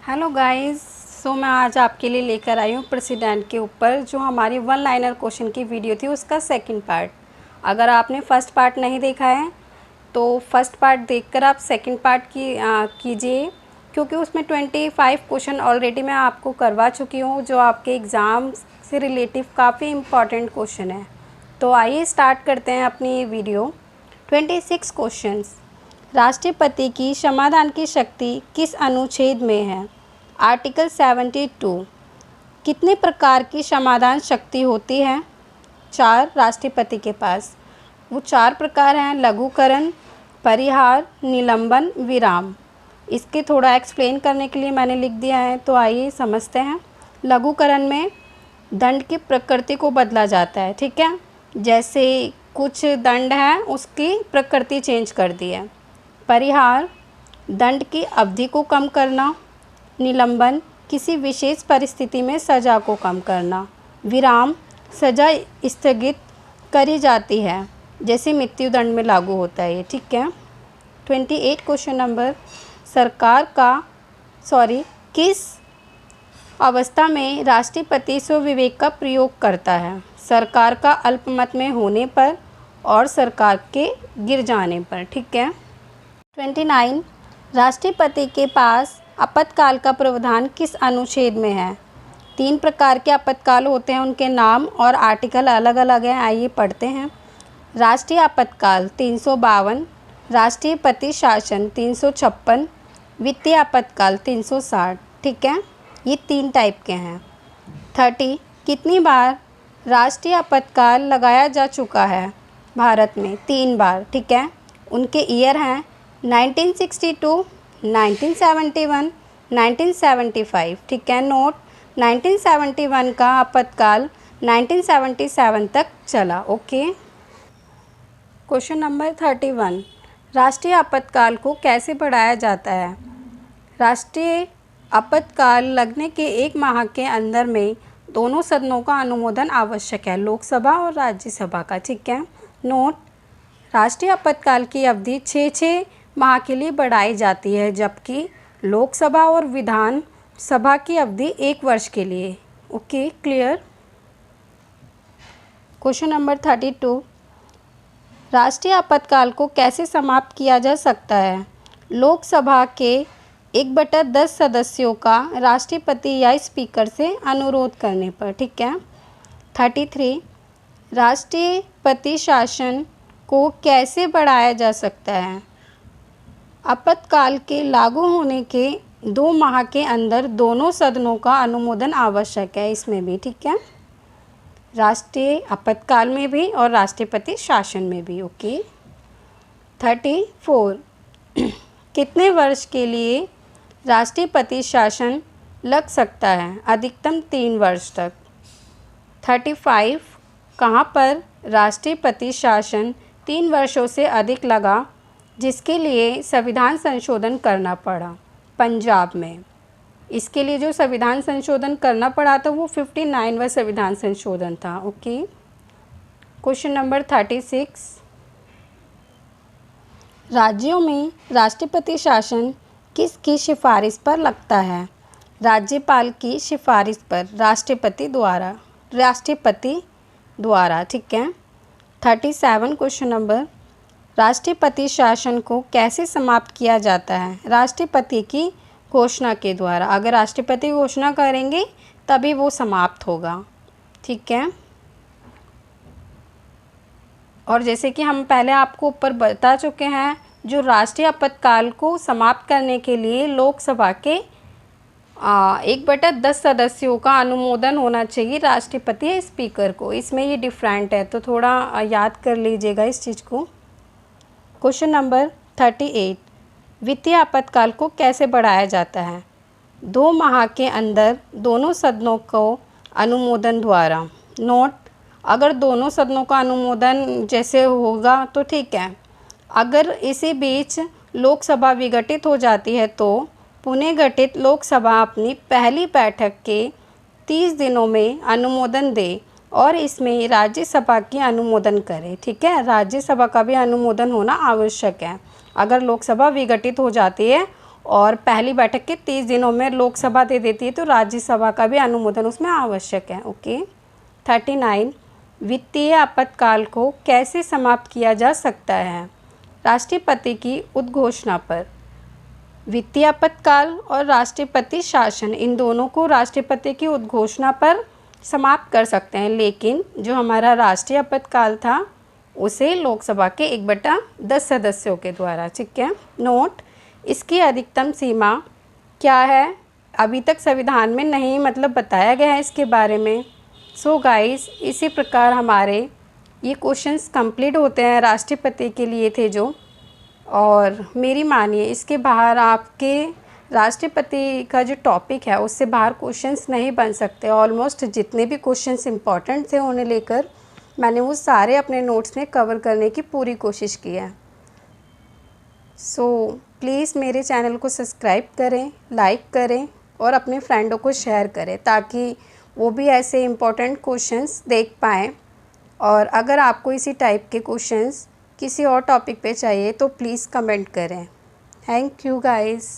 Hello guys. मैं आज आपके लिए लेकर आई हूँ प्रेसिडेंट के ऊपर जो हमारी वन लाइनर क्वेश्चन की वीडियो थी उसका सेकंड पार्ट। अगर आपने फर्स्ट पार्ट नहीं देखा है तो फर्स्ट पार्ट देखकर आप सेकंड पार्ट कीजिए, क्योंकि उसमें 25 क्वेश्चन ऑलरेडी मैं आपको करवा चुकी हूँ जो आपके एग्ज़ाम से रिलेटिव काफ़ी इम्पॉर्टेंट क्वेश्चन है। तो आइए स्टार्ट करते हैं अपनी वीडियो। 26 क्वेश्चंस। राष्ट्रपति की क्षमादान की शक्ति किस अनुच्छेद में है? आर्टिकल 72। कितने प्रकार की क्षमादान शक्ति होती है? 4 राष्ट्रपति के पास। वो 4 प्रकार हैं: लघुकरण, परिहार, निलंबन, विराम। इसके थोड़ा एक्सप्लेन करने के लिए मैंने लिख दिया है, तो आइए समझते हैं। लघुकरण में दंड की प्रकृति को बदला जाता है, ठीक है। जैसे कुछ दंड है उसकी प्रकृति चेंज कर दी है। परिहार, दंड की अवधि को कम करना। निलंबन, किसी विशेष परिस्थिति में सज़ा को कम करना। विराम, सज़ा स्थगित करी जाती है, जैसे मृत्यु दंड में लागू होता है ये, ठीक है। 28 क्वेश्चन नंबर। किस अवस्था में राष्ट्रपति स्वविवेक का प्रयोग करता है? सरकार का अल्पमत में होने पर और सरकार के गिर जाने पर, ठीक है। 29 राष्ट्रपति के पास आपातकाल का प्रावधान किस अनुच्छेद में है? 3 प्रकार के आपातकाल होते हैं, उनके नाम और आर्टिकल अलग अलग हैं। आइए पढ़ते हैं। राष्ट्रीय आपातकाल 352, राष्ट्रपति शासन 356, वित्तीय आपातकाल 360, ठीक है। ये 3 टाइप के हैं। 30 कितनी बार राष्ट्रीय आपातकाल लगाया जा चुका है भारत में? 3 बार, ठीक है। उनके ईयर हैं 1962, 1971, 1975, ठीक है। नोट, 1971 का आपातकाल 1977 तक चला, ओके। Question number 31। राष्ट्रीय आपातकाल को कैसे बढ़ाया जाता है? राष्ट्रीय आपातकाल लगने के 1 माह के अंदर में दोनों सदनों का अनुमोदन आवश्यक है, लोकसभा और राज्यसभा का, ठीक है। नोट, राष्ट्रीय आपातकाल की अवधि 6 माह के लिए बढ़ाई जाती है, जबकि लोकसभा और विधान सभा की अवधि 1 वर्ष के लिए, ओके, क्लियर। Question number 32। राष्ट्रीय आपातकाल को कैसे समाप्त किया जा सकता है? लोकसभा के 1/10 सदस्यों का राष्ट्रपति या स्पीकर से अनुरोध करने पर, ठीक है। 33 राष्ट्रपति शासन को कैसे बढ़ाया जा सकता है? आपातकाल के लागू होने के 2 माह के अंदर दोनों सदनों का अनुमोदन आवश्यक है, इसमें भी, ठीक है। राष्ट्रीय आपातकाल में भी और राष्ट्रपति शासन में भी, ओके। 34 कितने वर्ष के लिए राष्ट्रपति शासन लग सकता है? अधिकतम 3 वर्ष तक। 35 कहाँ पर राष्ट्रपति शासन 3 वर्षों से अधिक लगा, जिसके लिए संविधान संशोधन करना पड़ा? पंजाब में। इसके लिए जो संविधान संशोधन करना पड़ा था वो 59वां संविधान संशोधन था, ओके। Question number 36। राज्यों में राष्ट्रपति शासन किसकी सिफारिश पर लगता है? राज्यपाल की सिफारिश पर, राष्ट्रपति द्वारा, ठीक है। 37 क्वेश्चन नंबर। राष्ट्रपति शासन को कैसे समाप्त किया जाता है? राष्ट्रपति की घोषणा के द्वारा। अगर राष्ट्रपति घोषणा करेंगे तभी वो समाप्त होगा, ठीक है। और जैसे कि हम पहले आपको ऊपर बता चुके हैं, जो राष्ट्रीय आपातकाल को समाप्त करने के लिए लोकसभा के 1/10 सदस्यों का अनुमोदन होना चाहिए राष्ट्रपति या स्पीकर को। इसमें ये डिफरेंट है, तो थोड़ा याद कर लीजिएगा इस चीज़ को। Question number 38। वित्तीय आपातकाल को कैसे बढ़ाया जाता है? 2 माह के अंदर दोनों सदनों को अनुमोदन द्वारा। नोट, अगर दोनों सदनों का अनुमोदन जैसे होगा तो ठीक है। अगर इसी बीच लोकसभा विघटित हो जाती है तो पुनः गठित लोकसभा अपनी पहली बैठक के 30 दिनों में अनुमोदन दे और इसमें राज्यसभा की अनुमोदन करे, ठीक है। राज्यसभा का भी अनुमोदन होना आवश्यक है अगर लोकसभा विघटित हो जाती है और पहली बैठक के 30 दिनों में लोकसभा दे देती है, तो राज्यसभा का भी अनुमोदन उसमें आवश्यक है। ओके। 39 वित्तीय आपातकाल को कैसे समाप्त किया जा सकता है? राष्ट्रपति की उद्घोषणा पर। वित्तीय आपातकाल और राष्ट्रपति शासन, इन दोनों को राष्ट्रपति की उद्घोषणा पर समाप्त कर सकते हैं, लेकिन जो हमारा राष्ट्रीय आपातकाल था उसे लोकसभा के 1/10 सदस्यों के द्वारा। ठीक है। नोट, इसकी अधिकतम सीमा क्या है? अभी तक संविधान में नहीं बताया गया है इसके बारे में। सो गाइस, इसी प्रकार हमारे ये क्वेश्चंस कंप्लीट होते हैं, राष्ट्रपति के लिए थे जो। और मेरी मानिए, इसके बाहर आपके राष्ट्रपति का जो टॉपिक है उससे बाहर क्वेश्चंस नहीं बन सकते। ऑलमोस्ट जितने भी क्वेश्चंस इंपॉर्टेंट थे उन्हें लेकर मैंने वो सारे अपने नोट्स में कवर करने की पूरी कोशिश की है। सो प्लीज़ मेरे चैनल को सब्सक्राइब करें, लाइक करें और अपने फ्रेंडों को शेयर करें, ताकि वो भी ऐसे इम्पोर्टेंट क्वेश्चंस देख पाएँ। और अगर आपको इसी टाइप के क्वेश्चंस किसी और टॉपिक पे चाहिए तो प्लीज़ कमेंट करें। Thank you guys.